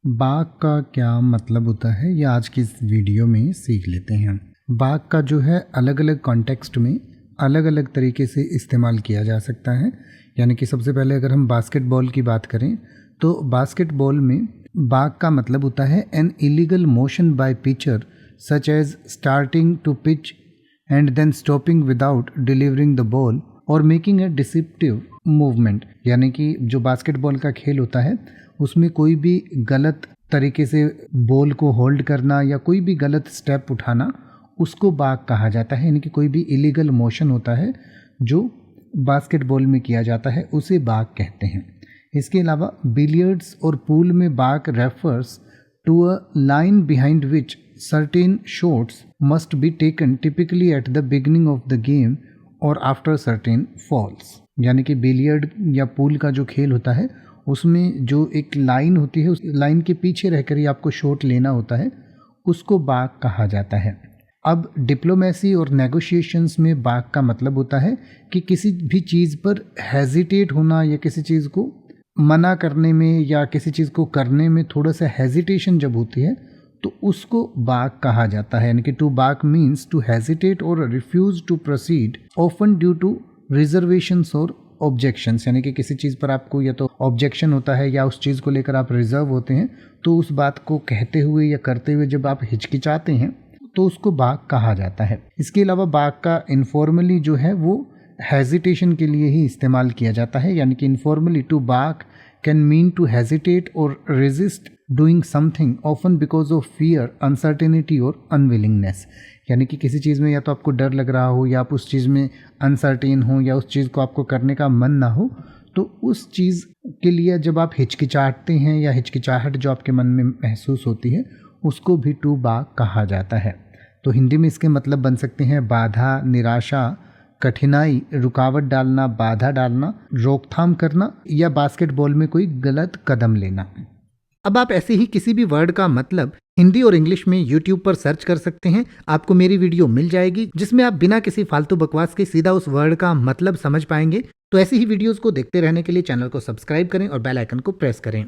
बाग का क्या मतलब होता है ये आज की इस वीडियो में सीख लेते हैं। बाग का जो है अलग अलग कॉन्टेक्स्ट में अलग अलग तरीके से इस्तेमाल किया जा सकता है। यानी कि सबसे पहले अगर हम बास्केटबॉल की बात करें तो बास्केटबॉल में बाग का मतलब होता है an illegal motion by pitcher such as starting to pitch and then stopping without delivering the ball और मेकिंग ए डिसेप्टिव मूवमेंट। यानी कि जो बास्केटबॉल का खेल होता है उसमें कोई भी गलत तरीके से बॉल को होल्ड करना या कोई भी गलत स्टेप उठाना उसको बाग कहा जाता है। यानी कि कोई भी इलीगल मोशन होता है जो बास्केटबॉल में किया जाता है उसे बाग कहते हैं। इसके अलावा बिलियर्ड्स और पूल में baulk refers to a line behind which certain shots must be taken typically at the beginning of the game और आफ्टर सर्टेन फॉल्स। यानी कि बिलियर्ड या पूल का जो खेल होता है उसमें जो एक लाइन होती है उस लाइन के पीछे रहकर ही आपको शॉट लेना होता है, उसको बाग कहा जाता है। अब डिप्लोमेसी और नेगोशिएशंस में बाग का मतलब होता है कि किसी भी चीज़ पर हेजिटेट होना या किसी चीज़ को मना करने में या किसी चीज़ को करने में थोड़ा सा हेजिटेशन जब होती है तो उसको बाग कहा जाता है। यानी कि to baulk means to hesitate और refuse to proceed often due to reservations और ऑब्जेक्शंस। यानी कि किसी चीज़ पर आपको या तो ऑब्जेक्शन होता है या उस चीज़ को लेकर आप रिजर्व होते हैं तो उस बात को कहते हुए या करते हुए जब आप हिचकिचाते हैं तो उसको बाग कहा जाता है। इसके अलावा बाग का इनफॉर्मली जो है वो हेजिटेशन के लिए ही इस्तेमाल किया जाता है। यानी कि informally to baulk can mean to hesitate और resist doing something often because of fear, uncertainty और अनविलिंगनेस। यानी कि किसी चीज़ में या तो आपको डर लग रहा हो या आप उस चीज़ में अनसर्टेन हो या उस चीज़ को आपको करने का मन ना हो तो उस चीज़ के लिए जब आप हिचकिचाते हैं या हिचकिचाहट जो आपके मन में महसूस होती है उसको भी टू बाग कहा जाता है। तो हिंदी में इसके मतलब बन सकते हैं बाधा, निराशा, कठिनाई, रुकावट डालना, बाधा डालना, रोकथाम करना या बास्केटबॉल में कोई गलत कदम लेना। अब आप ऐसे ही किसी भी वर्ड का मतलब हिंदी और इंग्लिश में YouTube पर सर्च कर सकते हैं। आपको मेरी वीडियो मिल जाएगी जिसमें आप बिना किसी फालतू बकवास के सीधा उस वर्ड का मतलब समझ पाएंगे। तो ऐसी ही वीडियोस को देखते रहने के लिए चैनल को सब्सक्राइब करें और बेल आइकन को प्रेस करें।